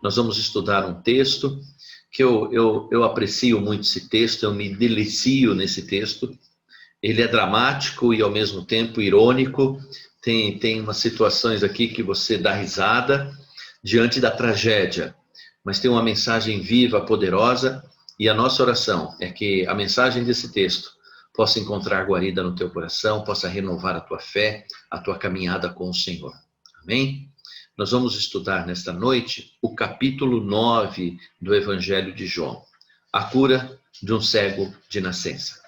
Nós vamos estudar um texto que eu aprecio muito esse texto, eu me delicio nesse texto. Ele é dramático e, ao mesmo tempo, irônico. Tem umas situações aqui que você dá risada diante da tragédia, mas tem uma mensagem viva, poderosa, e a nossa oração é que a mensagem desse texto possa encontrar guarida no teu coração, possa renovar a tua fé, a tua caminhada com o Senhor. Amém? Nós vamos estudar nesta noite o capítulo 9 do Evangelho de João, a cura de um cego de nascença.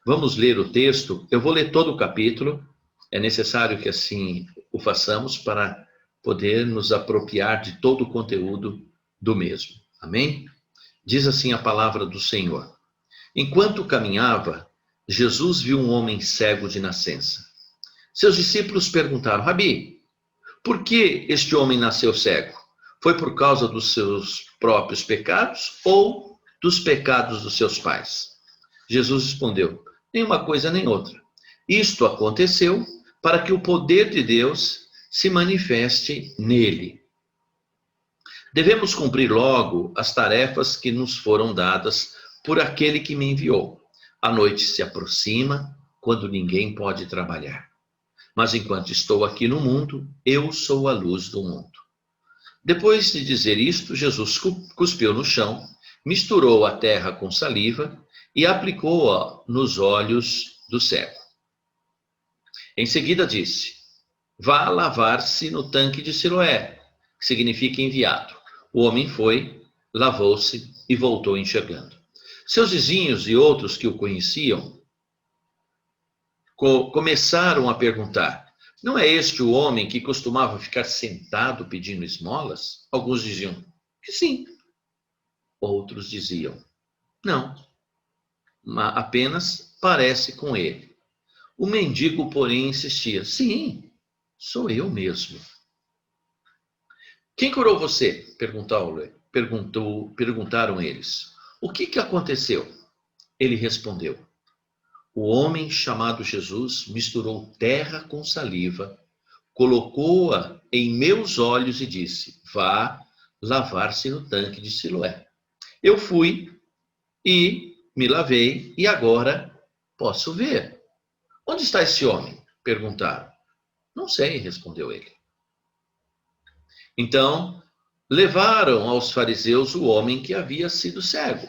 Vamos ler o texto, eu vou ler todo o capítulo, é necessário que assim o façamos para poder nos apropriar de todo o conteúdo do mesmo. Amém? Diz assim a palavra do Senhor. Enquanto caminhava, Jesus viu um homem cego de nascença. Seus discípulos perguntaram: Rabi, por que este homem nasceu cego? Foi por causa dos seus próprios pecados ou dos pecados dos seus pais? Jesus respondeu: nem uma coisa nem outra. Isto aconteceu para que o poder de Deus se manifeste nele. Devemos cumprir logo as tarefas que nos foram dadas por aquele que me enviou. A noite se aproxima, quando ninguém pode trabalhar. Mas enquanto estou aqui no mundo, eu sou a luz do mundo. Depois de dizer isto, Jesus cuspiu no chão, misturou a terra com saliva e aplicou-a nos olhos do cego. Em seguida disse: vá lavar-se no tanque de Siloé, que significa enviado. O homem foi, lavou-se e voltou enxergando. Seus vizinhos e outros que o conheciam começaram a perguntar: não é este o homem que costumava ficar sentado pedindo esmolas? Alguns diziam que sim. Outros diziam: não, apenas parece com ele. O mendigo, porém, insistia: sim, sou eu mesmo. Quem curou você? Perguntaram eles. O que aconteceu? Ele respondeu: o homem chamado Jesus misturou terra com saliva, colocou-a em meus olhos e disse: vá lavar-se no tanque de Siloé. Eu fui e me lavei e agora posso ver. Onde está esse homem? Perguntaram. Não sei, respondeu ele. Então, levaram aos fariseus o homem que havia sido cego,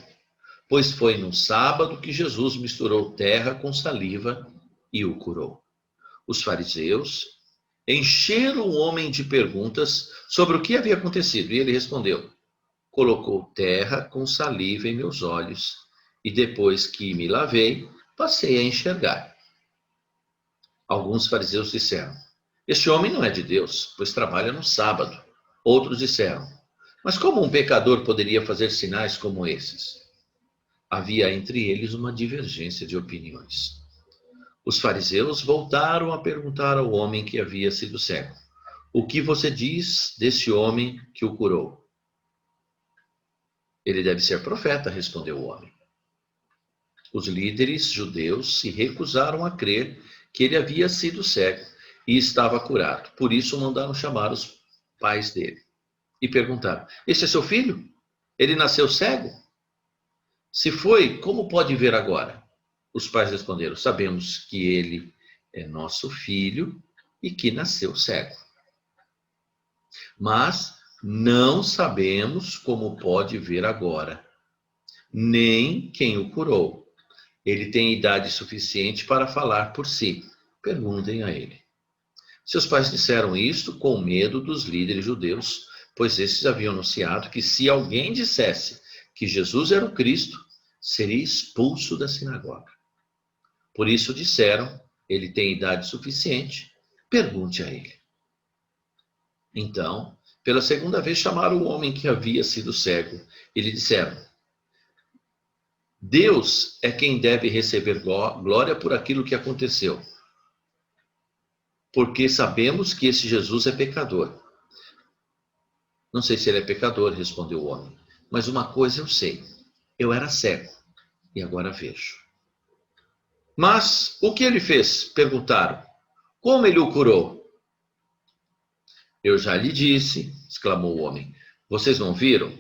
pois foi no sábado que Jesus misturou terra com saliva e o curou. Os fariseus encheram o homem de perguntas sobre o que havia acontecido, e ele respondeu: colocou terra com saliva em meus olhos, e depois que me lavei, passei a enxergar. Alguns fariseus disseram: este homem não é de Deus, pois trabalha no sábado. Outros disseram: mas como um pecador poderia fazer sinais como esses? Havia entre eles uma divergência de opiniões. Os fariseus voltaram a perguntar ao homem que havia sido cego: o que você diz desse homem que o curou? Ele deve ser profeta, respondeu o homem. Os líderes judeus se recusaram a crer que ele havia sido cego e estava curado. Por isso mandaram chamar os pais dele e perguntaram: este é seu filho? Ele nasceu cego? Se foi, como pode ver agora? Os pais responderam: sabemos que ele é nosso filho e que nasceu cego. Mas não sabemos como pode ver agora, nem quem o curou. Ele tem idade suficiente para falar por si. Perguntem a ele. Seus pais disseram isto com medo dos líderes judeus, pois esses haviam anunciado que se alguém dissesse que Jesus era o Cristo, seria expulso da sinagoga. Por isso disseram: ele tem idade suficiente, pergunte a ele. Então, pela segunda vez chamaram o homem que havia sido cego e lhe disseram: Deus é quem deve receber glória por aquilo que aconteceu, porque sabemos que esse Jesus é pecador. Não sei se ele é pecador, respondeu o homem, mas uma coisa eu sei: eu era cego e agora vejo. Mas o que ele fez? Perguntaram. Como ele o curou? Eu já lhe disse, exclamou o homem, Vocês não viram?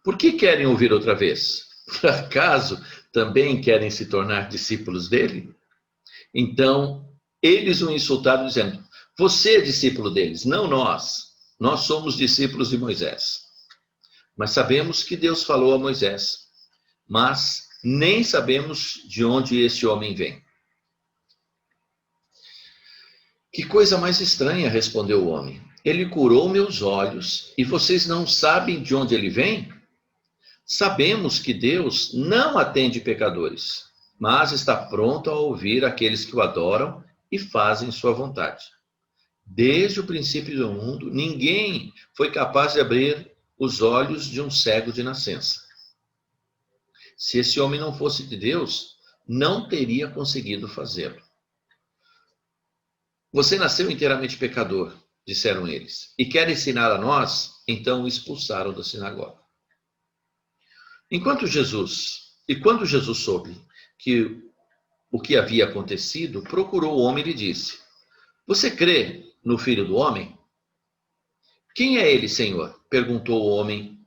Por que querem ouvir outra vez? Por acaso também querem se tornar discípulos dele? Então, eles o insultaram dizendo, você é discípulo deles, não nós. Nós somos discípulos de Moisés. Mas sabemos que Deus falou a Moisés, mas nem sabemos de onde esse homem vem. Que coisa mais estranha, respondeu o homem. Ele curou meus olhos e vocês não sabem de onde ele vem? Sabemos que Deus não atende pecadores, mas está pronto a ouvir aqueles que o adoram e fazem sua vontade. Desde o princípio do mundo, ninguém foi capaz de abrir os olhos de um cego de nascença. Se esse homem não fosse de Deus, não teria conseguido fazê-lo. Você nasceu inteiramente pecador, disseram eles, e quer ensinar a nós? Então o expulsaram da sinagoga. Quando Jesus soube que o que havia acontecido, procurou o homem e lhe disse, você crê no Filho do Homem? Quem é ele, Senhor? Perguntou o homem.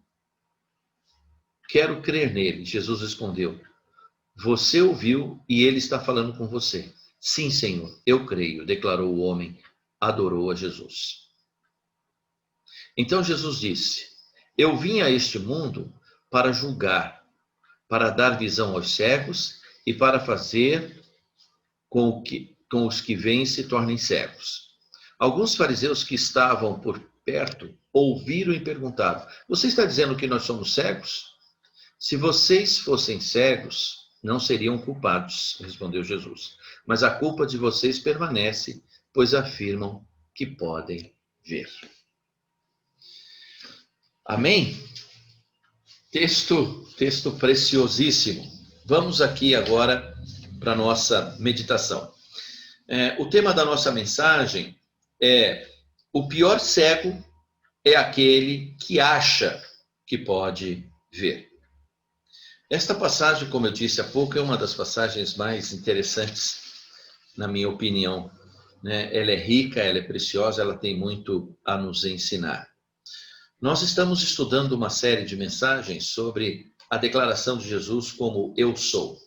Quero crer nele. Jesus respondeu, você ouviu e ele está falando com você. Sim, Senhor, eu creio, declarou o homem, adorou a Jesus. Então Jesus disse, eu vim a este mundo para julgar, para dar visão aos cegos e para fazer com os que veem se tornem cegos. Alguns fariseus que estavam por perto ouviram e perguntaram, você está dizendo que nós somos cegos? Se vocês fossem cegos, não seriam culpados, respondeu Jesus. Mas a culpa de vocês permanece, pois afirmam que podem ver. Amém? Texto preciosíssimo. Vamos aqui agora para a nossa meditação. O tema da nossa mensagem é: o pior cego é aquele que acha que pode ver. Esta passagem, como eu disse há pouco, é uma das passagens mais interessantes, na minha opinião. Ela é rica, ela é preciosa, ela tem muito a nos ensinar. Nós estamos estudando uma série de mensagens sobre a declaração de Jesus como eu sou.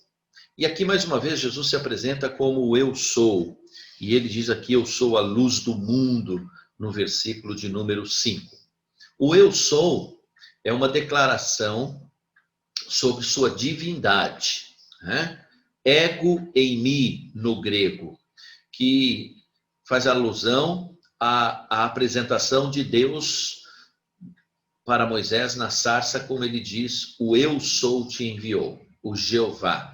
E aqui, mais uma vez, Jesus se apresenta como eu sou. E ele diz aqui, eu sou a luz do mundo, no versículo de número 5. O eu sou é uma declaração sobre sua divindade. Ego eimi, no grego, que faz alusão à apresentação de Deus para Moisés na sarça, como ele diz, o eu sou te enviou, o Jeová.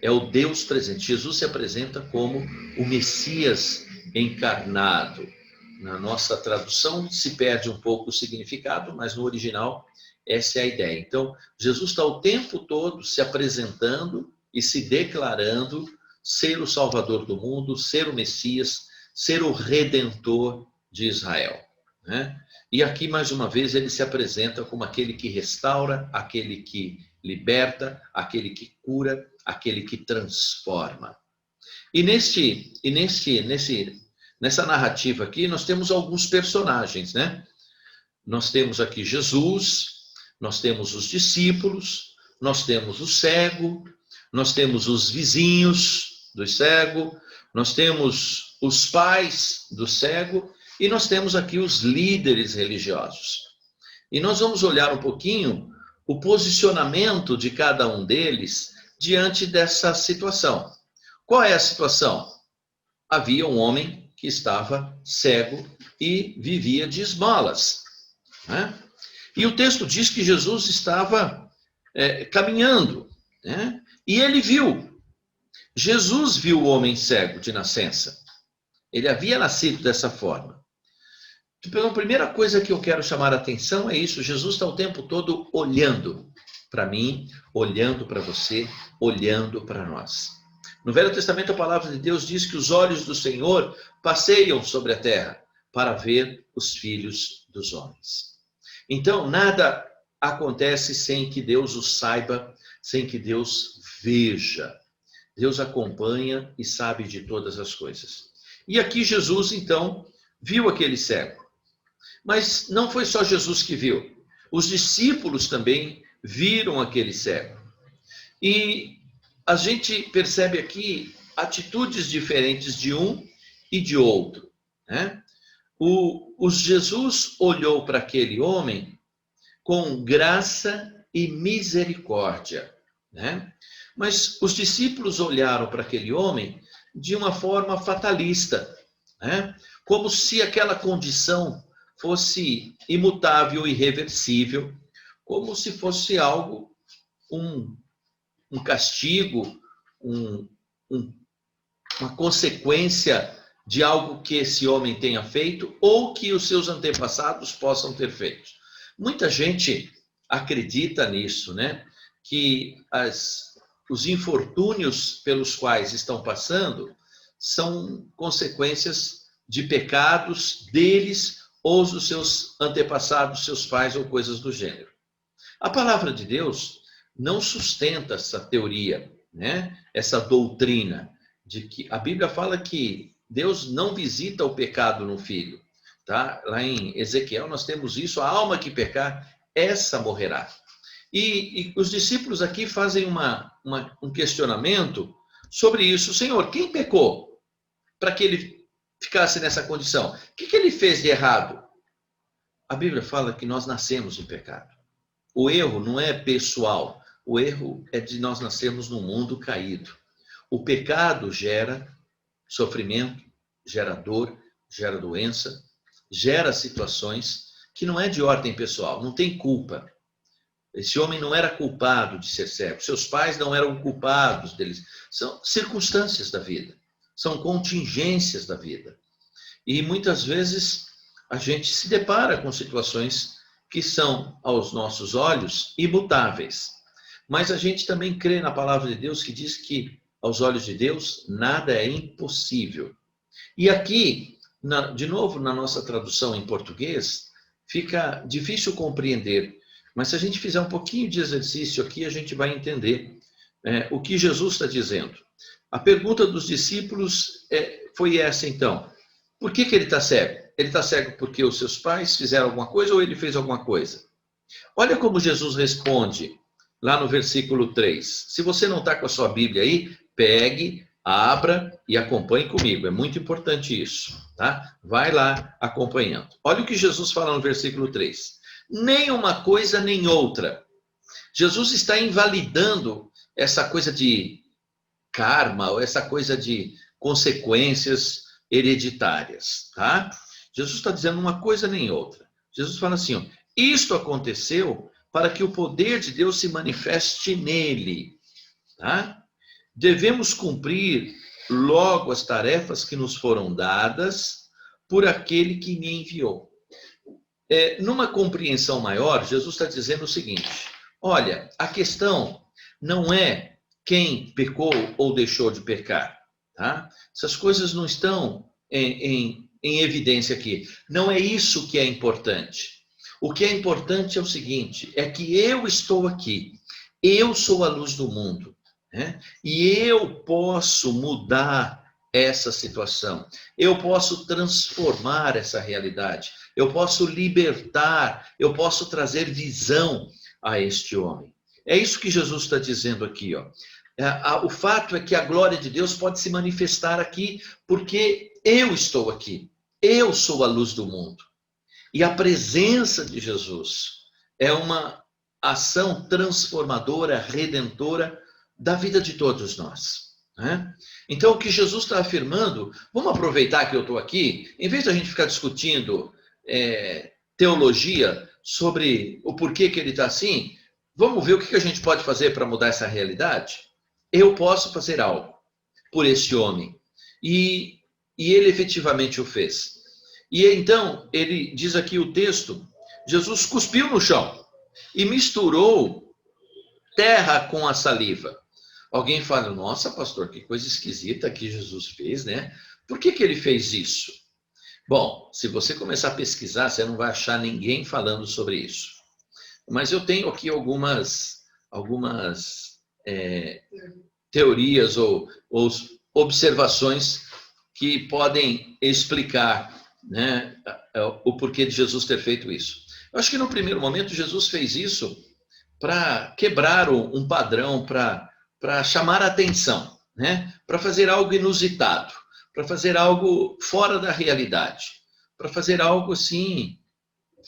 É o Deus presente. Jesus se apresenta como o Messias encarnado. Na nossa tradução se perde um pouco o significado, mas no original essa é a ideia. Então, Jesus está o tempo todo se apresentando e se declarando ser o Salvador do mundo, ser o Messias, ser o Redentor de Israel. E aqui, mais uma vez, ele se apresenta como aquele que restaura, aquele que liberta, aquele que cura, aquele que transforma. E nessa narrativa aqui, nós temos alguns personagens, Nós temos aqui Jesus, nós temos os discípulos, nós temos o cego, nós temos os vizinhos do cego, nós temos os pais do cego e nós temos aqui os líderes religiosos. E nós vamos olhar um pouquinho o posicionamento de cada um deles diante dessa situação. Qual é a situação? Havia um homem que estava cego e vivia de esmolas. E o texto diz que Jesus estava caminhando, e ele viu. Jesus viu o homem cego de nascença. Ele havia nascido dessa forma. Então, a primeira coisa que eu quero chamar a atenção é isso. Jesus está o tempo todo olhando para mim, olhando para você, olhando para nós. No Velho Testamento, a palavra de Deus diz que os olhos do Senhor passeiam sobre a terra para ver os filhos dos homens. Então, nada acontece sem que Deus o saiba, sem que Deus veja. Deus acompanha e sabe de todas as coisas. E aqui Jesus, então, viu aquele cego. Mas não foi só Jesus que viu. Os discípulos também viram aquele cego. E a gente percebe aqui atitudes diferentes de um e de outro, né? O Jesus olhou para aquele homem com graça e misericórdia, né? Mas os discípulos olharam para aquele homem de uma forma fatalista, né? Como se aquela condição fosse imutável, irreversível, como se fosse algo, um castigo, um, um, uma consequência de algo que esse homem tenha feito ou que os seus antepassados possam ter feito. Muita gente acredita nisso, né? Que os infortúnios pelos quais estão passando são consequências de pecados deles ou dos seus antepassados, seus pais ou coisas do gênero. A palavra de Deus não sustenta essa teoria, né? Essa doutrina de que a Bíblia fala que Deus não visita o pecado no filho, tá? Lá em Ezequiel nós temos isso: a alma que pecar, essa morrerá. E os discípulos aqui fazem um questionamento sobre isso. Senhor, quem pecou para que ele ficasse nessa condição? O que ele fez de errado? A Bíblia fala que nós nascemos em pecado. O erro não é pessoal, o erro é de nós nascermos num mundo caído. O pecado gera sofrimento, gera dor, gera doença, gera situações que não é de ordem pessoal, não tem culpa. Esse homem não era culpado de ser cego, seus pais não eram culpados deles. São circunstâncias da vida, são contingências da vida. E muitas vezes a gente se depara com situações que são, aos nossos olhos, imutáveis. Mas a gente também crê na palavra de Deus que diz que, aos olhos de Deus, nada é impossível. E aqui, de novo, na nossa tradução em português, fica difícil compreender. Mas se a gente fizer um pouquinho de exercício aqui, a gente vai entender o que Jesus está dizendo. A pergunta dos discípulos foi essa, então. Por que ele está cego? Ele está cego porque os seus pais fizeram alguma coisa ou ele fez alguma coisa? Olha como Jesus responde lá no versículo 3. Se você não está com a sua Bíblia aí, pegue, abra e acompanhe comigo. É muito importante isso, tá? Vai lá acompanhando. Olha o que Jesus fala no versículo 3. Nem uma coisa nem outra. Jesus está invalidando essa coisa de karma, ou essa coisa de consequências hereditárias, tá? Jesus está dizendo uma coisa nem outra. Jesus fala assim, ó, isto aconteceu para que o poder de Deus se manifeste nele, tá? Devemos cumprir logo as tarefas que nos foram dadas por aquele que me enviou. Numa compreensão maior, Jesus está dizendo o seguinte: olha, a questão não é quem pecou ou deixou de pecar, tá? Essas coisas não estão em evidência aqui. Não é isso que é importante. O que é importante é o seguinte: é que eu estou aqui, eu sou a luz do mundo, né? E eu posso mudar essa situação, eu posso transformar essa realidade, eu posso libertar, eu posso trazer visão a este homem. É isso que Jesus está dizendo aqui, ó. O fato é que a glória de Deus pode se manifestar aqui porque eu estou aqui, eu sou a luz do mundo. E a presença de Jesus é uma ação transformadora, redentora da vida de todos nós, né? Então, o que Jesus está afirmando, vamos aproveitar que eu estou aqui, em vez de a gente ficar discutindo teologia sobre o porquê que ele está assim, vamos ver o que a gente pode fazer para mudar essa realidade? Eu posso fazer algo por esse homem. E ele efetivamente o fez. E então, ele diz aqui o texto, Jesus cuspiu no chão e misturou terra com a saliva. Alguém fala, nossa, pastor, que coisa esquisita que Jesus fez, né? Por que ele fez isso? Bom, se você começar a pesquisar, você não vai achar ninguém falando sobre isso. Mas eu tenho aqui algumas teorias ou observações que podem explicar né, o porquê de Jesus ter feito isso. Eu acho que no primeiro momento Jesus fez isso para quebrar um padrão, para chamar a atenção, né? Para fazer algo inusitado, para fazer algo fora da realidade, para fazer algo assim.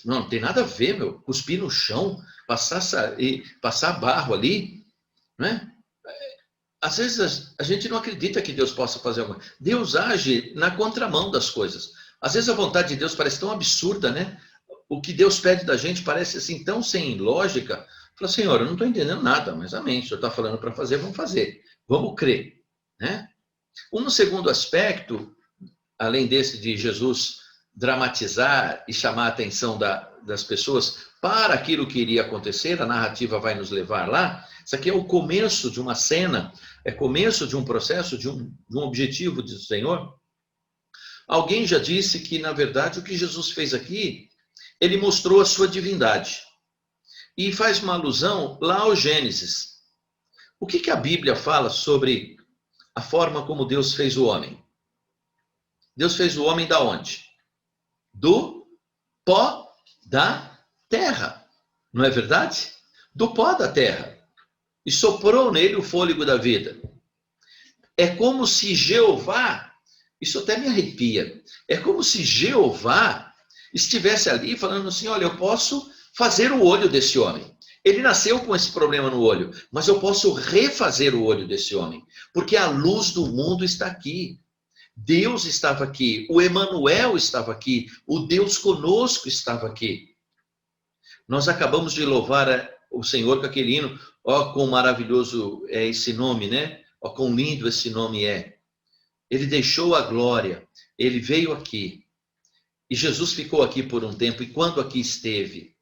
Não tem nada a ver, meu. Cuspir no chão, passar barro ali, né? Às vezes a gente não acredita que Deus possa fazer alguma coisa. Deus age na contramão das coisas. Às vezes a vontade de Deus parece tão absurda, né? O que Deus pede da gente parece assim tão sem lógica. Fala, Senhor, eu não estou entendendo nada, mas amém. O Senhor está falando para fazer, vamos fazer. Vamos crer, né? Um segundo aspecto, além desse de Jesus dramatizar e chamar a atenção das pessoas para aquilo que iria acontecer, a narrativa vai nos levar lá. Isso aqui é o começo de uma cena, é começo de um processo, de um objetivo do Senhor. Alguém já disse que, na verdade, o que Jesus fez aqui, ele mostrou a sua divindade. E faz uma alusão lá ao Gênesis. O que a Bíblia fala sobre a forma como Deus fez o homem? Deus fez o homem da onde? Do pó da terra. Não é verdade? Do pó da terra. E soprou nele o fôlego da vida. É como se Jeová, isso até me arrepia, é como se Jeová estivesse ali falando assim, olha, eu posso fazer o olho desse homem. Ele nasceu com esse problema no olho, mas eu posso refazer o olho desse homem, porque a luz do mundo está aqui. Deus estava aqui, o Emanuel estava aqui, o Deus conosco estava aqui. Nós acabamos de louvar o Senhor com aquele hino, ó, quão maravilhoso é esse nome, né? Ó, quão lindo esse nome é. Ele deixou a glória, ele veio aqui, e Jesus ficou aqui por um tempo, e quando aqui esteve,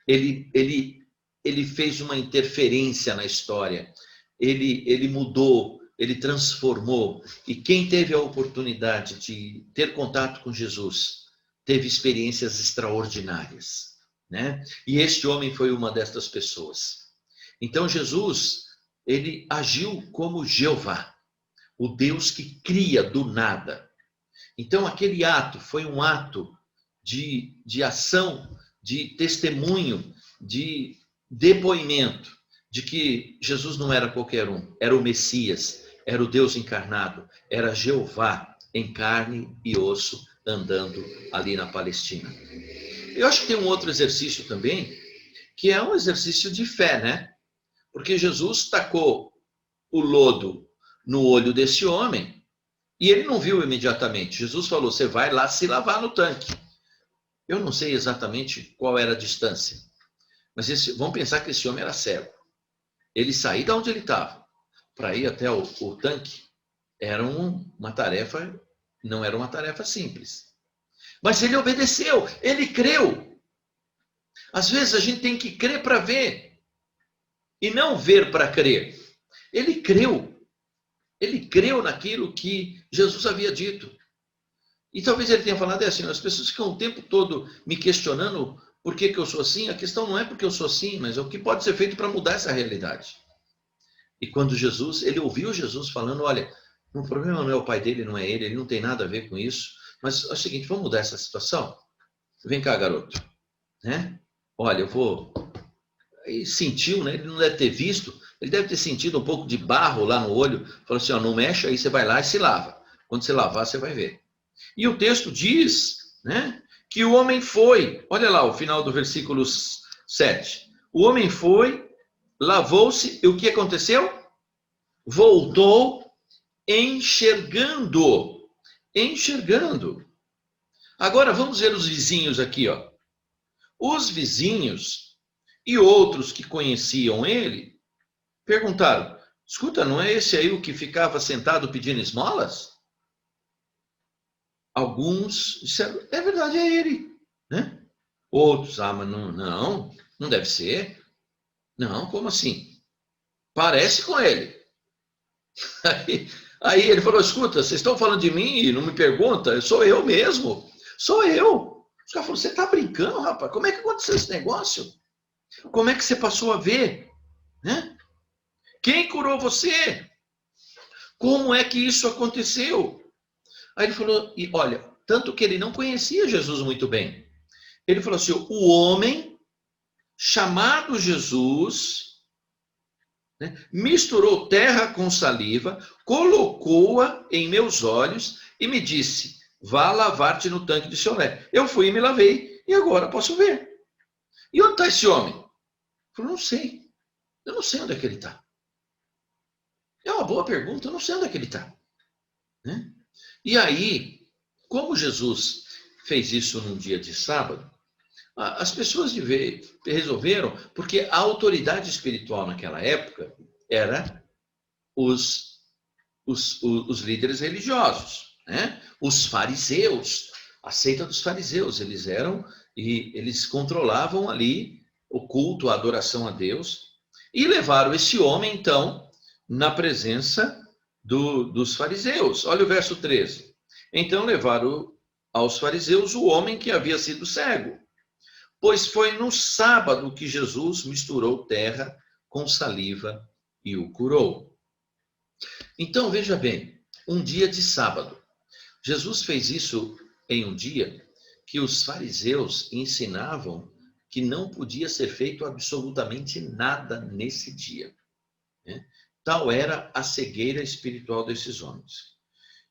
ele fez uma interferência na história, ele mudou, ele transformou, e quem teve a oportunidade de ter contato com Jesus, teve experiências extraordinárias, né? E este homem foi uma destas pessoas. Então Jesus, ele agiu como Jeová, o Deus que cria do nada. Então aquele ato foi um ato de ação, de testemunho, de depoimento, de que Jesus não era qualquer um, era o Messias, era o Deus encarnado, era Jeová em carne e osso andando ali na Palestina. Eu acho que tem um outro exercício também, que é um exercício de fé, né? Porque Jesus tacou o lodo no olho desse homem e ele não viu imediatamente. Jesus falou, você vai lá se lavar no tanque. Eu não sei exatamente qual era a distância, mas vamos pensar que esse homem era cego. Ele sair de onde ele estava para ir até o tanque era uma tarefa, não era uma tarefa simples. Mas ele obedeceu, ele creu. Às vezes a gente tem que crer para ver e não ver para crer. Ele creu naquilo que Jesus havia dito. E talvez ele tenha falado assim, as pessoas ficam o tempo todo me questionando por que eu sou assim. A questão não é porque eu sou assim, mas é o que pode ser feito para mudar essa realidade. E quando ele ouviu Jesus falando, olha, o problema não é o pai dele, não é ele não tem nada a ver com isso, mas é o seguinte, vamos mudar essa situação? Vem cá, garoto, né? Olha, eu vou... E sentiu, né? Ele não deve ter visto, ele deve ter sentido um pouco de barro lá no olho, falou assim, ó, não mexe, aí você vai lá e se lava. Quando você lavar, você vai ver. E o texto diz, né, que o homem foi, olha lá o final do versículo 7. O homem foi, lavou-se, e o que aconteceu? Voltou enxergando. Agora vamos ver os vizinhos aqui, ó. Os vizinhos e outros que conheciam ele perguntaram, escuta, não é esse aí o que ficava sentado pedindo esmolas? Alguns disseram, é verdade, é ele, né? Outros, mas não deve ser. Não, como assim? Parece com ele. Aí ele falou, escuta, vocês estão falando de mim e não me perguntam? Sou eu mesmo, sou eu. Os caras falaram, você está brincando, rapaz? Como é que aconteceu esse negócio? Como é que você passou a ver? Né? Quem curou você? Como é que isso aconteceu? Aí ele falou, e olha, tanto que ele não conhecia Jesus muito bem. Ele falou assim: o homem chamado Jesus, né, misturou terra com saliva, colocou-a em meus olhos e me disse: vá lavar-te no tanque de Siloé. Eu fui e me lavei, e agora posso ver. E onde está esse homem? Ele falou: não sei. Eu não sei onde é que ele está. É uma boa pergunta, eu não sei onde é que ele está. Né? E aí, como Jesus fez isso num dia de sábado, as pessoas resolveram, porque a autoridade espiritual naquela época era os líderes religiosos, né? Os fariseus, a seita dos fariseus, eles eram, e eles controlavam ali o culto, a adoração a Deus, e levaram esse homem, então, na presença dos fariseus. Olha o verso 13. Então levaram aos fariseus o homem que havia sido cego, pois foi no sábado que Jesus misturou terra com saliva e o curou. Então, veja bem, um dia de sábado. Jesus fez isso em um dia que os fariseus ensinavam que não podia ser feito absolutamente nada nesse dia, né? Tal era a cegueira espiritual desses homens.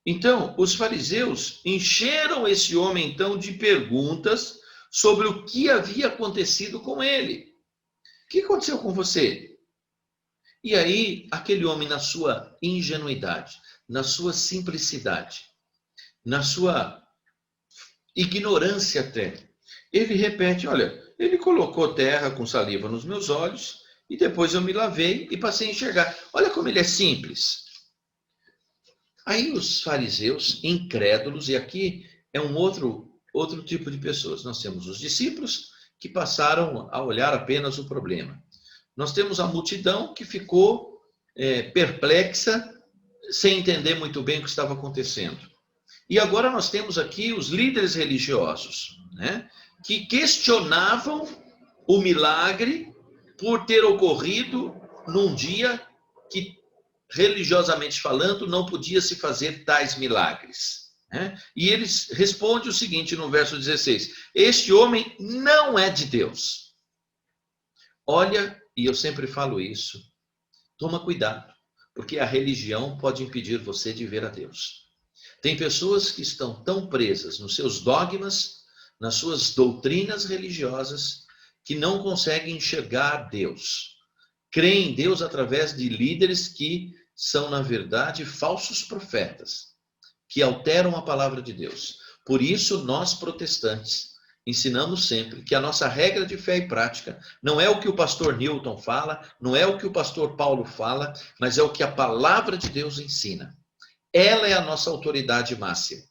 Então, os fariseus encheram esse homem, então, de perguntas sobre o que havia acontecido com ele. O que aconteceu com você? E aí, aquele homem, na sua ingenuidade, na sua simplicidade, na sua ignorância até, ele repete: olha, ele colocou terra com saliva nos meus olhos e depois eu me lavei e passei a enxergar. Olha como ele é simples. Aí os fariseus, incrédulos, e aqui é um outro tipo de pessoas. Nós temos os discípulos que passaram a olhar apenas o problema. Nós temos a multidão que ficou perplexa, sem entender muito bem o que estava acontecendo. E agora nós temos aqui os líderes religiosos, né, que questionavam o milagre por ter ocorrido num dia que, religiosamente falando, não podia se fazer tais milagres, né? E eles respondem o seguinte no verso 16: este homem não é de Deus. Olha, e eu sempre falo isso, toma cuidado, porque a religião pode impedir você de ver a Deus. Tem pessoas que estão tão presas nos seus dogmas, nas suas doutrinas religiosas, que não conseguem enxergar Deus. Creem em Deus através de líderes que são, na verdade, falsos profetas, que alteram a palavra de Deus. Por isso, nós protestantes ensinamos sempre que a nossa regra de fé e prática não é o que o pastor Newton fala, não é o que o pastor Paulo fala, mas é o que a palavra de Deus ensina. Ela é a nossa autoridade máxima.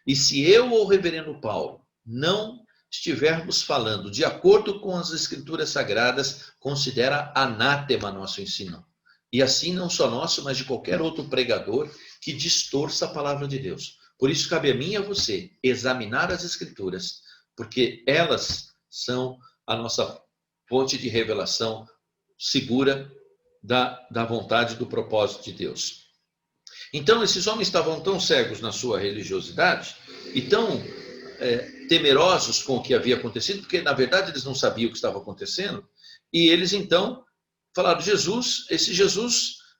E se eu ou o reverendo Paulo não estivermos falando de acordo com as escrituras sagradas, considera anátema nosso ensino. E assim não só nosso, mas de qualquer outro pregador que distorça a palavra de Deus. Por isso cabe a mim e a você examinar as escrituras, porque elas são a nossa fonte de revelação segura da vontade e do propósito de Deus. Então, esses homens estavam tão cegos na sua religiosidade e tão temerosos com o que havia acontecido, porque, na verdade, eles não sabiam o que estava acontecendo, e eles, então, falaram: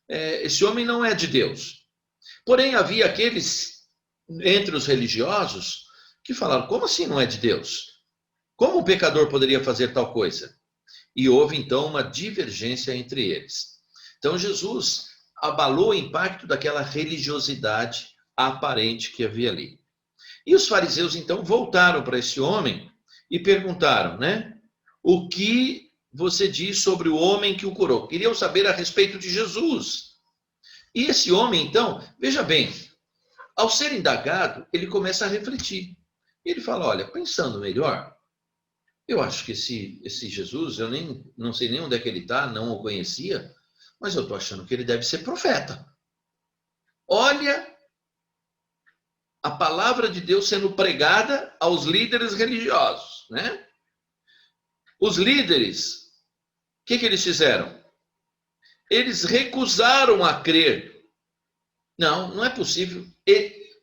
esse homem não é de Deus. Porém, havia aqueles entre os religiosos que falaram: como assim não é de Deus? Como um pecador poderia fazer tal coisa? E houve, então, uma divergência entre eles. Então, Jesus abalou o impacto daquela religiosidade aparente que havia ali. E os fariseus, então, voltaram para esse homem e perguntaram, né? O que você diz sobre o homem que o curou? Queriam saber a respeito de Jesus. E esse homem, então, veja bem, ao ser indagado, ele começa a refletir. Ele fala: olha, pensando melhor, eu acho que esse Jesus, eu não sei nem onde é que ele está, não o conhecia, mas eu estou achando que ele deve ser profeta. Olha a palavra de Deus sendo pregada aos líderes religiosos, né? Os líderes, o que eles fizeram? Eles recusaram a crer. Não é possível.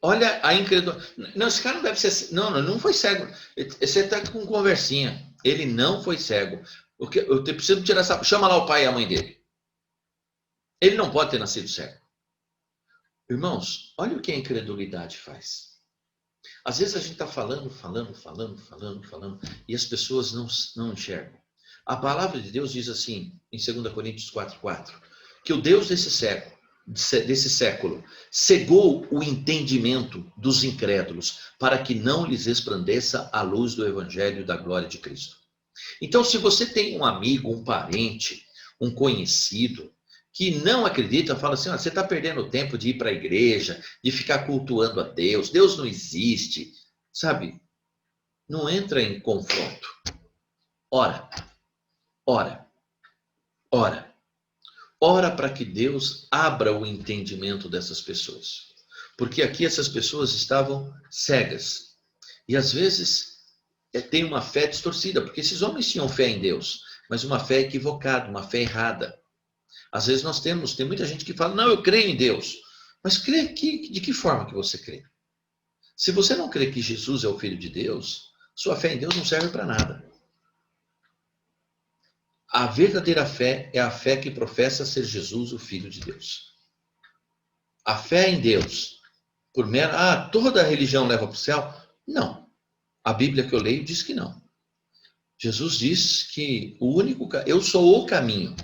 Olha a incredulidade. Não, esse cara não deve ser. Não, não foi cego. Você está com conversinha. Ele não foi cego. Eu preciso tirar essa. Chama lá o pai e a mãe dele. Ele não pode ter nascido cego. Irmãos, olha o que a incredulidade faz. Às vezes a gente está falando, e as pessoas não enxergam. A palavra de Deus diz assim, em 2 Coríntios 4:4, que o Deus desse século cegou o entendimento dos incrédulos para que não lhes resplandeça a luz do evangelho da glória de Cristo. Então, se você tem um amigo, um parente, um conhecido que não acredita, fala assim, você está perdendo o tempo de ir para a igreja, de ficar cultuando a Deus, Deus não existe, sabe? Não entra em confronto. Ora para que Deus abra o entendimento dessas pessoas. Porque aqui essas pessoas estavam cegas. E às vezes tem uma fé distorcida, porque esses homens tinham fé em Deus, mas uma fé equivocada, uma fé errada. Às vezes tem muita gente que fala, não, eu creio em Deus. Mas crê de que forma que você crê? Se você não crê que Jesus é o Filho de Deus, sua fé em Deus não serve para nada. A verdadeira fé é a fé que professa ser Jesus o Filho de Deus. A fé em Deus, por mera, toda religião leva para o céu? Não. A Bíblia que eu leio diz que não. Jesus diz que eu sou o caminho.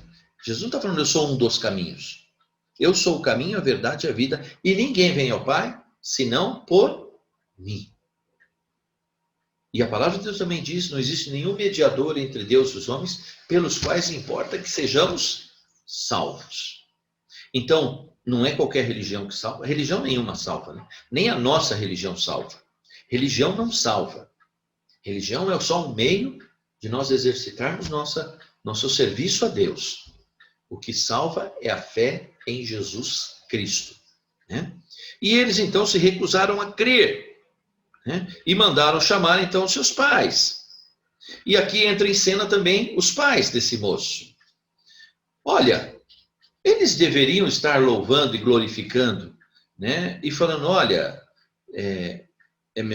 Jesus não está falando eu sou um dos caminhos. Eu sou o caminho, a verdade e a vida, e ninguém vem ao Pai senão por mim. E a palavra de Deus também diz, não existe nenhum mediador entre Deus e os homens, pelos quais importa que sejamos salvos. Então, não é qualquer religião que salva, religião nenhuma salva, né? Nem a nossa religião salva. Religião não salva. Religião é só um meio de nós exercitarmos nosso serviço a Deus. O que salva é a fé em Jesus Cristo. Né? E eles então se recusaram a crer. Né? E mandaram chamar então seus pais. E aqui entra em cena também os pais desse moço. Olha, eles deveriam estar louvando e glorificando, né? E falando, olha, é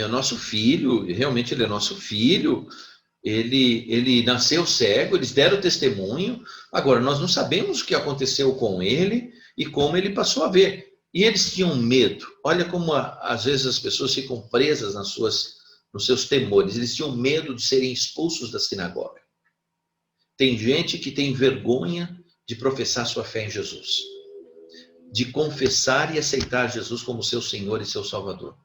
nosso filho, realmente ele é nosso filho, ele nasceu cego, eles deram testemunho, agora nós não sabemos o que aconteceu com ele e como ele passou a ver. E eles tinham medo. Olha como às vezes as pessoas ficam presas nos seus temores. Eles tinham medo de serem expulsos da sinagoga. Tem gente que tem vergonha de professar sua fé em Jesus, de confessar e aceitar Jesus como seu Senhor e seu Salvador.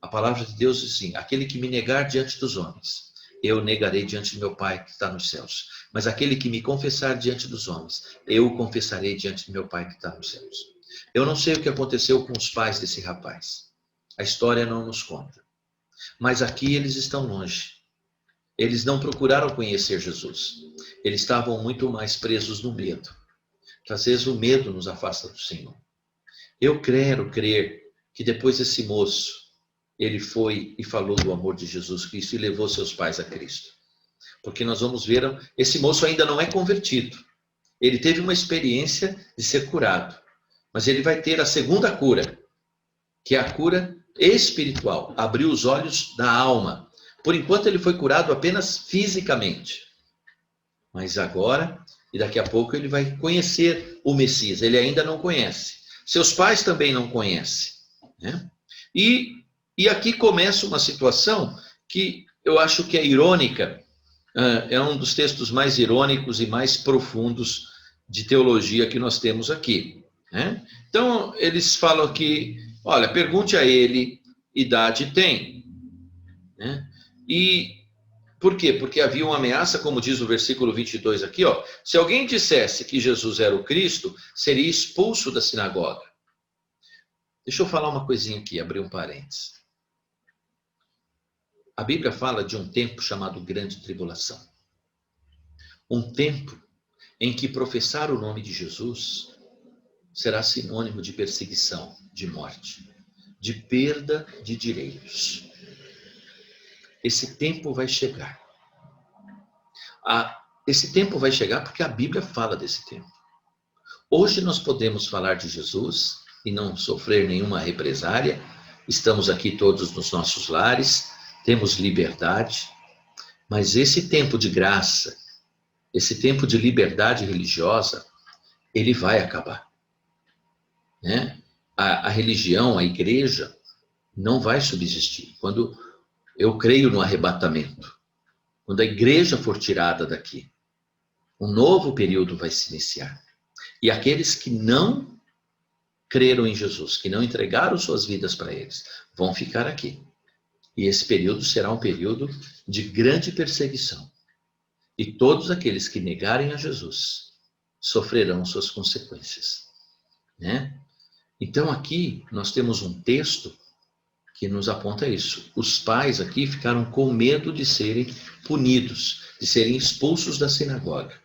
A palavra de Deus diz assim, aquele que me negar diante dos homens, eu negarei diante de meu Pai que está nos céus. Mas aquele que me confessar diante dos homens, eu o confessarei diante de meu Pai que está nos céus. Eu não sei o que aconteceu com os pais desse rapaz. A história não nos conta. Mas aqui eles estão longe. Eles não procuraram conhecer Jesus. Eles estavam muito mais presos no medo. Às vezes o medo nos afasta do Senhor. Eu quero crer que depois desse moço, ele foi e falou do amor de Jesus Cristo e levou seus pais a Cristo. Porque nós vamos ver, esse moço ainda não é convertido. Ele teve uma experiência de ser curado. Mas ele vai ter a segunda cura, que é a cura espiritual. Abriu os olhos da alma. Por enquanto ele foi curado apenas fisicamente. Mas agora, e daqui a pouco, ele vai conhecer o Messias. Ele ainda não conhece. Seus pais também não conhecem. Né? E aqui começa uma situação que eu acho que é irônica. É um dos textos mais irônicos e mais profundos de teologia que nós temos aqui. Né? Então, eles falam que, olha, pergunte a ele, idade tem. Né? E por quê? Porque havia uma ameaça, como diz o versículo 22 aqui, ó, se alguém dissesse que Jesus era o Cristo, seria expulso da sinagoga. Deixa eu falar uma coisinha aqui, abrir um parênteses. A Bíblia fala de um tempo chamado Grande Tribulação. Um tempo em que professar o nome de Jesus será sinônimo de perseguição, de morte, de perda de direitos. Esse tempo vai chegar. Esse tempo vai chegar porque a Bíblia fala desse tempo. Hoje nós podemos falar de Jesus e não sofrer nenhuma represária, estamos aqui todos nos nossos lares, temos liberdade, mas esse tempo de graça, esse tempo de liberdade religiosa, ele vai acabar, né? A religião, a igreja, não vai subsistir. Quando eu creio no arrebatamento, quando a igreja for tirada daqui, um novo período vai se iniciar. E aqueles que não creram em Jesus, que não entregaram suas vidas para eles, vão ficar aqui. E esse período será um período de grande perseguição. E todos aqueles que negarem a Jesus sofrerão suas consequências, né? Então aqui nós temos um texto que nos aponta isso. Os pais aqui ficaram com medo de serem punidos, de serem expulsos da sinagoga.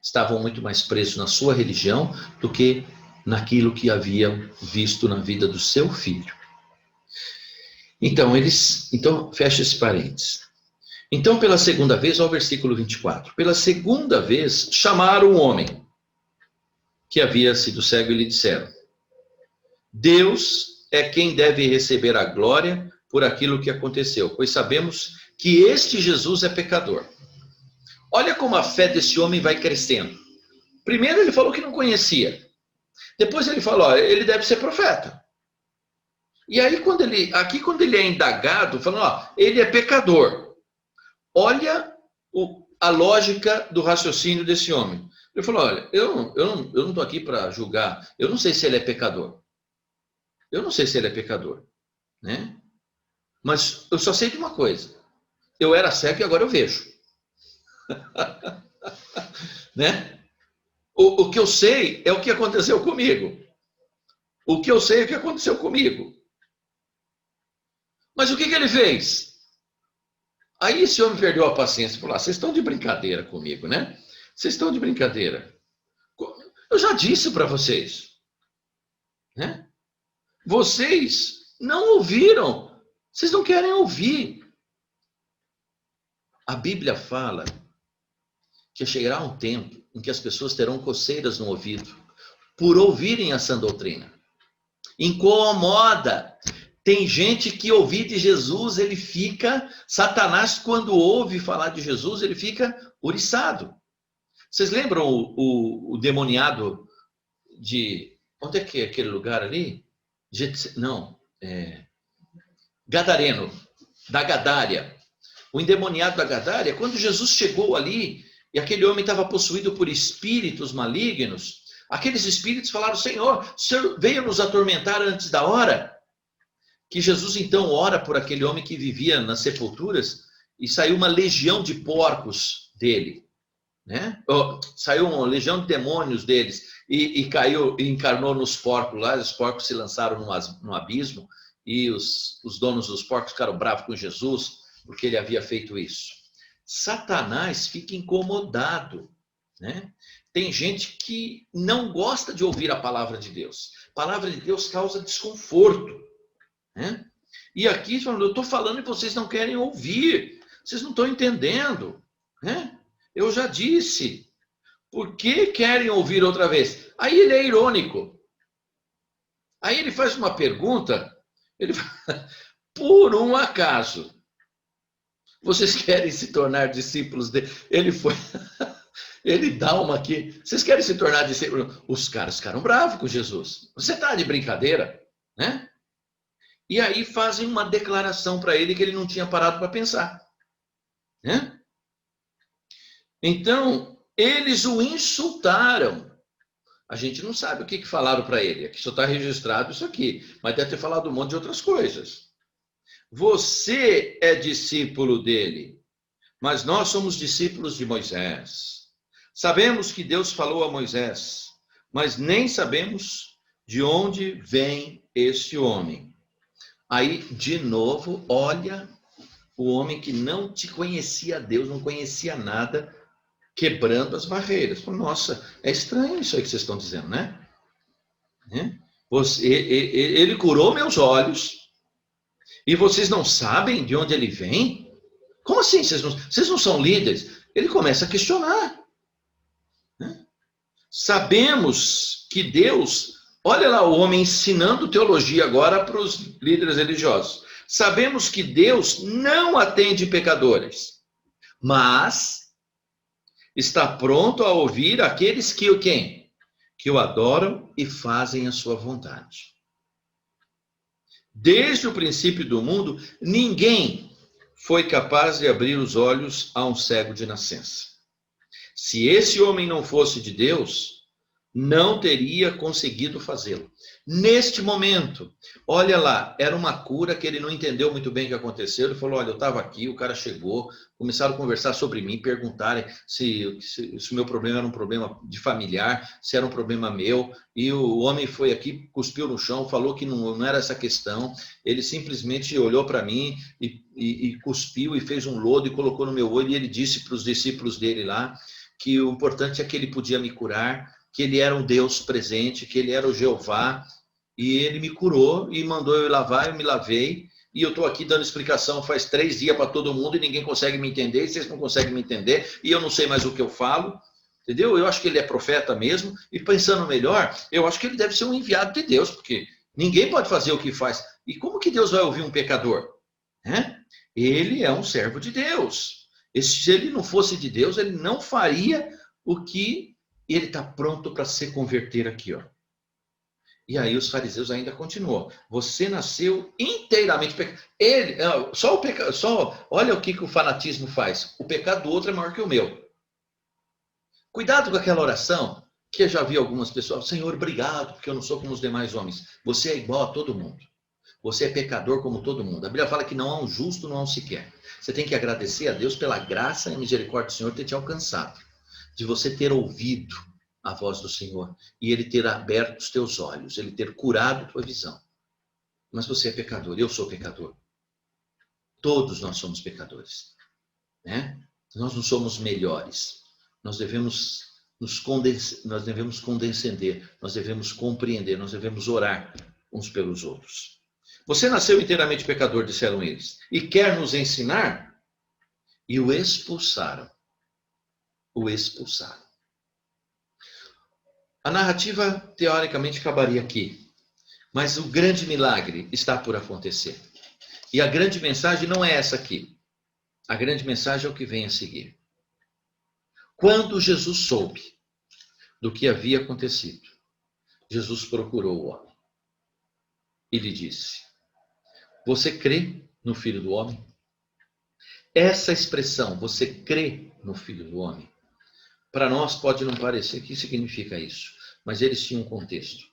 Estavam muito mais presos na sua religião do que naquilo que haviam visto na vida do seu filho. Então, fecha esse parênteses. Então, pela segunda vez, ao versículo 24. Pela segunda vez, chamaram um homem que havia sido cego e lhe disseram: Deus é quem deve receber a glória por aquilo que aconteceu, pois sabemos que este Jesus é pecador. Olha como a fé desse homem vai crescendo. Primeiro ele falou que não conhecia. Depois ele falou, ó, ele deve ser profeta. E aí quando ele é indagado, falando, ó, ele é pecador. Olha a lógica do raciocínio desse homem. Ele falou, olha, eu não estou aqui para julgar, eu não sei se ele é pecador. Eu não sei se ele é pecador, né? Mas eu só sei de uma coisa. Eu era cego e agora eu vejo. Né? O que eu sei é o que aconteceu comigo. O que eu sei é o que aconteceu comigo. Mas o que ele fez? Aí esse homem perdeu a paciência e falou, vocês estão de brincadeira comigo, né? Vocês estão de brincadeira. Eu já disse para vocês, né? Vocês não ouviram. Vocês não querem ouvir. A Bíblia fala que chegará um tempo em que as pessoas terão coceiras no ouvido por ouvirem a sã doutrina. Incomoda. Tem gente que ouvir de Jesus, ele fica... Satanás, quando ouve falar de Jesus, ele fica oriçado. Vocês lembram o demoniado de... Onde é que é aquele lugar ali? Gadareno, da Gadária. O endemoniado da Gadária, quando Jesus chegou ali, e aquele homem estava possuído por espíritos malignos, aqueles espíritos falaram, Senhor, o Senhor veio nos atormentar antes da hora? Que Jesus então ora por aquele homem que vivia nas sepulturas, e saiu uma legião de porcos dele, né? Saiu uma legião de demônios deles, e caiu, e encarnou nos porcos lá, os porcos se lançaram no abismo, e os donos dos porcos ficaram bravos com Jesus, porque ele havia feito isso. Satanás fica incomodado, né? Tem gente que não gosta de ouvir a palavra de Deus. A palavra de Deus causa desconforto, né? E aqui, eu estou falando e vocês não querem ouvir. Vocês não estão entendendo, né? Eu já disse. Por que querem ouvir outra vez? Aí ele é irônico. Aí ele faz uma pergunta. Ele fala, por um acaso, vocês querem se tornar discípulos dele? Ele dá uma aqui. Vocês querem se tornar discípulos? Os caras ficaram bravos com Jesus. Você está de brincadeira, né? E aí fazem uma declaração para ele que ele não tinha parado para pensar, né? Então, eles o insultaram. A gente não sabe o que falaram para ele. Aqui só está registrado isso aqui. Mas deve ter falado um monte de outras coisas. Você é discípulo dele, mas nós somos discípulos de Moisés. Sabemos que Deus falou a Moisés, mas nem sabemos de onde vem esse homem. Aí, de novo, olha o homem que não te conhecia Deus, não conhecia nada, quebrando as barreiras. Nossa, é estranho isso aí que vocês estão dizendo, né? Ele curou meus olhos e vocês não sabem de onde ele vem? Como assim? Vocês não são líderes? Ele começa a questionar, né? Sabemos que Deus Olha lá o homem ensinando teologia agora para os líderes religiosos. Sabemos que Deus não atende pecadores, mas está pronto a ouvir aqueles que o quem? Que o adoram e fazem a sua vontade. Desde o princípio do mundo, ninguém foi capaz de abrir os olhos a um cego de nascença. Se esse homem não fosse de Deus, não teria conseguido fazê-lo. Neste momento, olha lá, era uma cura que ele não entendeu muito bem o que aconteceu. Ele falou, olha, eu estava aqui, o cara chegou, começaram a conversar sobre mim, perguntarem se o meu problema era um problema de familiar, se era um problema meu, e o homem foi aqui, cuspiu no chão, falou que não era essa questão, ele simplesmente olhou para mim e cuspiu e fez um lodo e colocou no meu olho, e ele disse para os discípulos dele lá que o importante é que ele podia me curar, que ele era um Deus presente, que ele era o Jeová, e ele me curou e mandou eu lavar, eu me lavei, e eu estou aqui dando explicação faz 3 dias para todo mundo e ninguém consegue me entender, e vocês não conseguem me entender, e eu não sei mais o que eu falo, entendeu? Eu acho que ele é profeta mesmo, e pensando melhor, eu acho que ele deve ser um enviado de Deus, porque ninguém pode fazer o que faz. E como que Deus vai ouvir um pecador? Ele é um servo de Deus. Se ele não fosse de Deus, ele não faria o que ele está pronto para se converter aqui, ó. E aí os fariseus ainda continuam. Você nasceu inteiramente pecador. Olha o que o fanatismo faz. O pecado do outro é maior que o meu. Cuidado com aquela oração que eu já vi algumas pessoas. Senhor, obrigado, porque eu não sou como os demais homens. Você é igual a todo mundo. Você é pecador como todo mundo. A Bíblia fala que não há um justo, não há um sequer. Você tem que agradecer a Deus pela graça e misericórdia do Senhor ter te alcançado. De você ter ouvido a voz do Senhor e Ele ter aberto os teus olhos, Ele ter curado a tua visão. Mas você é pecador, eu sou pecador. Todos nós somos pecadores, né? Nós não somos melhores. Nós devemos condescender, nós devemos compreender, nós devemos orar uns pelos outros. Você nasceu inteiramente pecador, disseram eles, e quer nos ensinar? E o expulsaram. O expulsaram. A narrativa, teoricamente, acabaria aqui. Mas o grande milagre está por acontecer. E a grande mensagem não é essa aqui. A grande mensagem é o que vem a seguir. Quando Jesus soube do que havia acontecido, Jesus procurou o homem. E lhe disse, você crê no Filho do Homem? Essa expressão, você crê no Filho do Homem? Para nós pode não parecer que significa isso, mas eles tinham um contexto.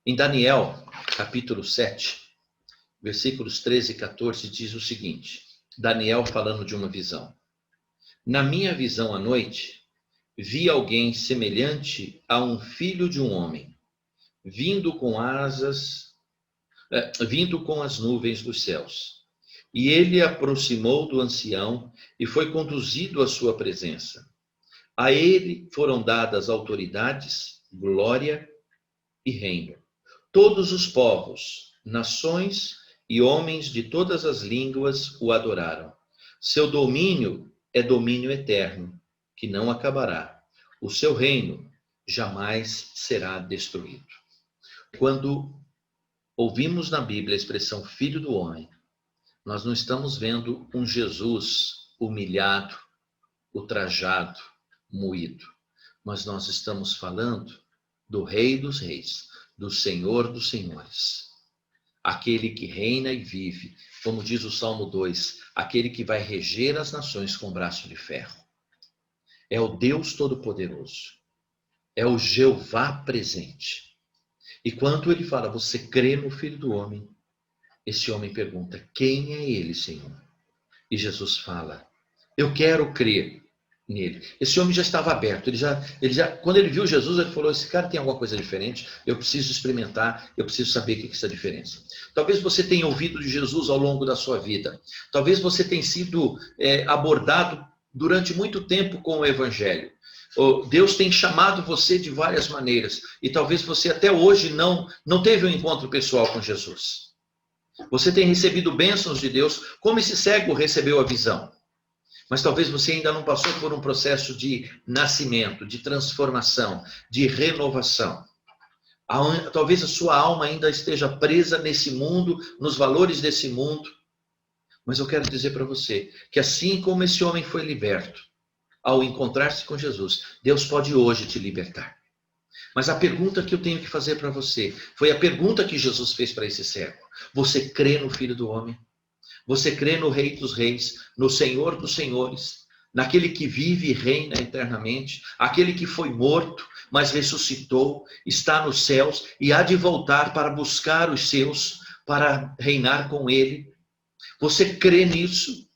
Em Daniel, capítulo 7, versículos 13 e 14, diz o seguinte, Daniel falando de uma visão. Na minha visão à noite, vi alguém semelhante a um filho de um homem, vindo com as nuvens dos céus. E ele aproximou do ancião e foi conduzido à sua presença. A ele foram dadas autoridades, glória e reino. Todos os povos, nações e homens de todas as línguas o adoraram. Seu domínio é domínio eterno, que não acabará. O seu reino jamais será destruído. Quando ouvimos na Bíblia a expressão Filho do Homem, nós não estamos vendo um Jesus humilhado, ultrajado, moído. Mas nós estamos falando do Rei dos Reis, do Senhor dos Senhores. Aquele que reina e vive, como diz o Salmo 2, aquele que vai reger as nações com braço de ferro. É o Deus Todo-Poderoso. É o Jeová presente. E quando ele fala, você crê no Filho do Homem? Esse homem pergunta, quem é ele, Senhor? E Jesus fala, eu quero crer nele. Esse homem já estava aberto, quando ele viu Jesus, ele falou, esse cara tem alguma coisa diferente, eu preciso experimentar, eu preciso saber o que é essa diferença. Talvez você tenha ouvido de Jesus ao longo da sua vida, talvez você tenha sido abordado durante muito tempo com o Evangelho. Deus tem chamado você de várias maneiras, e talvez você até hoje não teve um encontro pessoal com Jesus. Você tem recebido bênçãos de Deus, como esse cego recebeu a visão. Mas talvez você ainda não passou por um processo de nascimento, de transformação, de renovação. Talvez a sua alma ainda esteja presa nesse mundo, nos valores desse mundo. Mas eu quero dizer para você que assim como esse homem foi liberto, ao encontrar-se com Jesus, Deus pode hoje te libertar. Mas a pergunta que eu tenho que fazer para você foi a pergunta que Jesus fez para esse cego. Você crê no Filho do Homem? Você crê no Rei dos Reis, no Senhor dos Senhores, naquele que vive e reina eternamente, aquele que foi morto, mas ressuscitou, está nos céus e há de voltar para buscar os seus, para reinar com ele? Você crê nisso?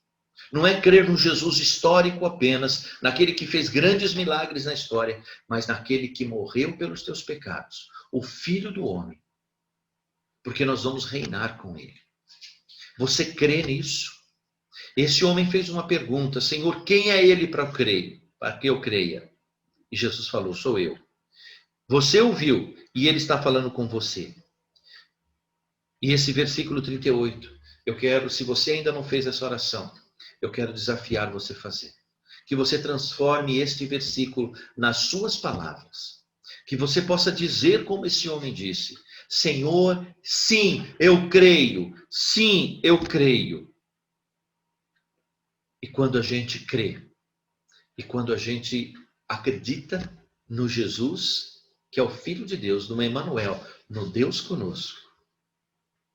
Não é crer no Jesus histórico apenas, naquele que fez grandes milagres na história, mas naquele que morreu pelos teus pecados, o Filho do Homem, porque nós vamos reinar com ele. Você crê nisso? Esse homem fez uma pergunta: Senhor, quem é ele para que eu creia? E Jesus falou: sou eu. Você ouviu e ele está falando com você. E esse versículo 38, eu quero, se você ainda não fez essa oração, eu quero desafiar você a fazer. Que você transforme este versículo nas suas palavras. Que você possa dizer como esse homem disse: Senhor, sim, eu creio. Sim, eu creio. E quando a gente crê, e quando a gente acredita no Jesus, que é o Filho de Deus, no Emmanuel, no Deus conosco,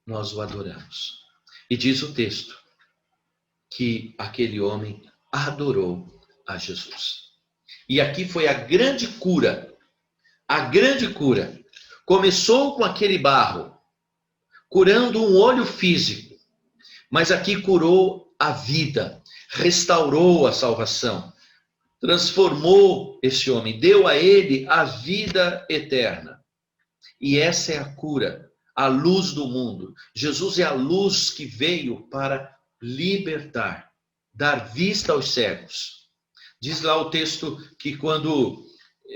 nós o adoramos. E diz o texto que aquele homem adorou a Jesus. E aqui foi a grande cura. A grande cura. Começou com aquele barro, curando um olho físico, mas aqui curou a vida, restaurou a salvação, transformou esse homem, deu a ele a vida eterna. E essa é a cura, a luz do mundo. Jesus é a luz que veio para libertar, dar vista aos cegos. Diz lá o texto que quando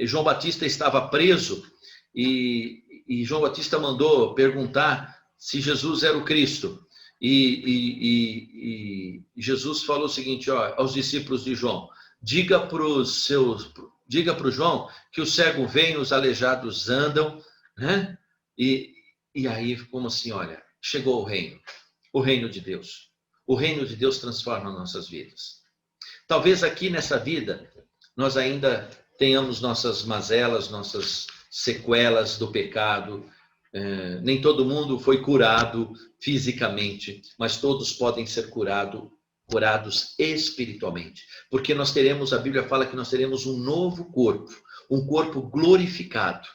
João Batista estava preso e João Batista mandou perguntar se Jesus era o Cristo. E Jesus falou o seguinte, aos discípulos de João: diga para o João que o cego vem, os aleijados andam, né? E aí, como assim, olha, chegou o reino de Deus. O reino de Deus transforma nossas vidas. Talvez aqui nessa vida, nós ainda tenhamos nossas mazelas, nossas sequelas do pecado. Nem todo mundo foi curado fisicamente, mas todos podem ser curados espiritualmente. Porque nós teremos, a Bíblia fala que nós teremos um novo corpo, um corpo glorificado.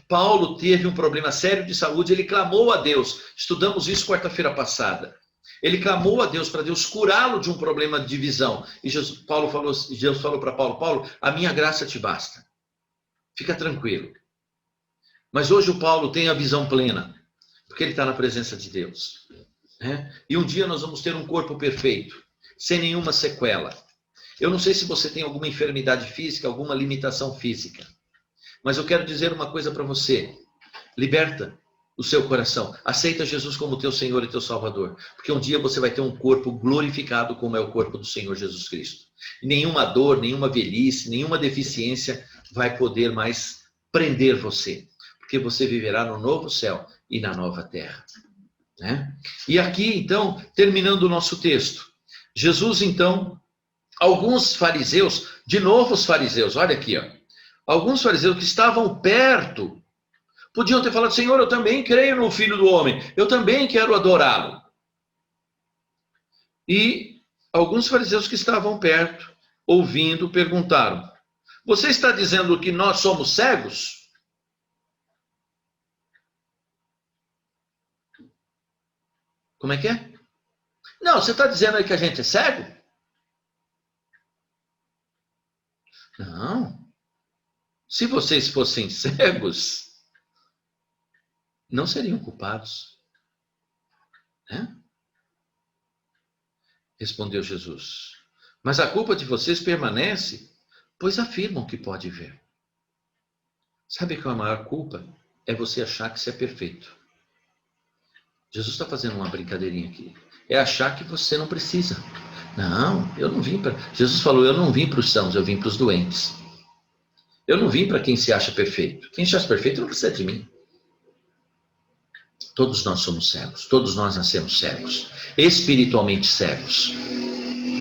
Paulo teve um problema sério de saúde, ele clamou a Deus, estudamos isso quarta-feira passada. Ele clamou a Deus para Deus curá-lo de um problema de visão. E Deus falou para Paulo: Paulo, a minha graça te basta. Fica tranquilo. Mas hoje o Paulo tem a visão plena, porque ele está na presença de Deus. E um dia nós vamos ter um corpo perfeito, sem nenhuma sequela. Eu não sei se você tem alguma enfermidade física, alguma limitação física. Mas eu quero dizer uma coisa para você. Liberta o seu coração. Aceita Jesus como teu Senhor e teu Salvador. Porque um dia você vai ter um corpo glorificado como é o corpo do Senhor Jesus Cristo. E nenhuma dor, nenhuma velhice, nenhuma deficiência vai poder mais prender você. Porque você viverá no novo céu e na nova terra. E aqui, então, terminando o nosso texto. Jesus, então, alguns fariseus, de novo os fariseus, olha aqui, alguns fariseus que estavam perto, podiam ter falado: Senhor, eu também creio no Filho do Homem, eu também quero adorá-lo. E alguns fariseus que estavam perto, ouvindo, perguntaram: você está dizendo que nós somos cegos? Como é que é? Não, você está dizendo aí que a gente é cego? Não. Se vocês fossem cegos, não seriam culpados. Respondeu Jesus. Mas a culpa de vocês permanece, pois afirmam que pode ver. Sabe qual é a maior culpa? É você achar que você é perfeito. Jesus está fazendo uma brincadeirinha aqui. É achar que você não precisa. Não, eu não vim para... Jesus falou: eu não vim para os sãos, eu vim para os doentes. Eu não vim para quem se acha perfeito. Quem se acha perfeito não precisa de mim. Todos nós somos cegos. Todos nós nascemos cegos. Espiritualmente cegos.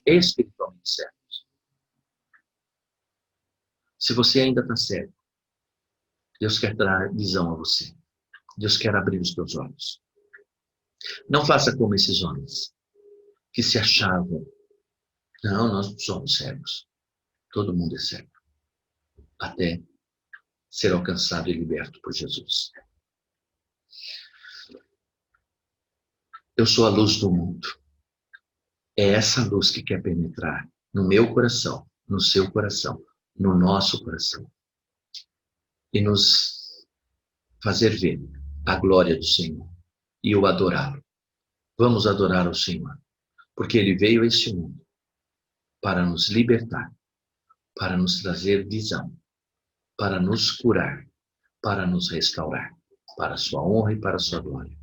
Espiritualmente cegos. Se você ainda está cego, Deus quer dar visão a você. Deus quer abrir os teus olhos. Não faça como esses homens que se achavam. Não, nós não somos cegos. Todo mundo é cego. Até ser alcançado e liberto por Jesus. Eu sou a luz do mundo. É essa luz que quer penetrar no meu coração, no seu coração, no nosso coração. E nos fazer ver a glória do Senhor e o adorá-lo. Vamos adorar o Senhor, porque Ele veio a este mundo para nos libertar, para nos trazer visão, para nos curar, para nos restaurar, para a sua honra e para a sua glória.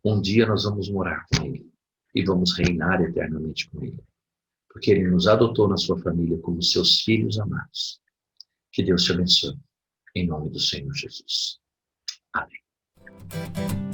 Um dia nós vamos morar com Ele e vamos reinar eternamente com Ele, porque Ele nos adotou na sua família como seus filhos amados. Que Deus te abençoe, em nome do Senhor Jesus. Amém.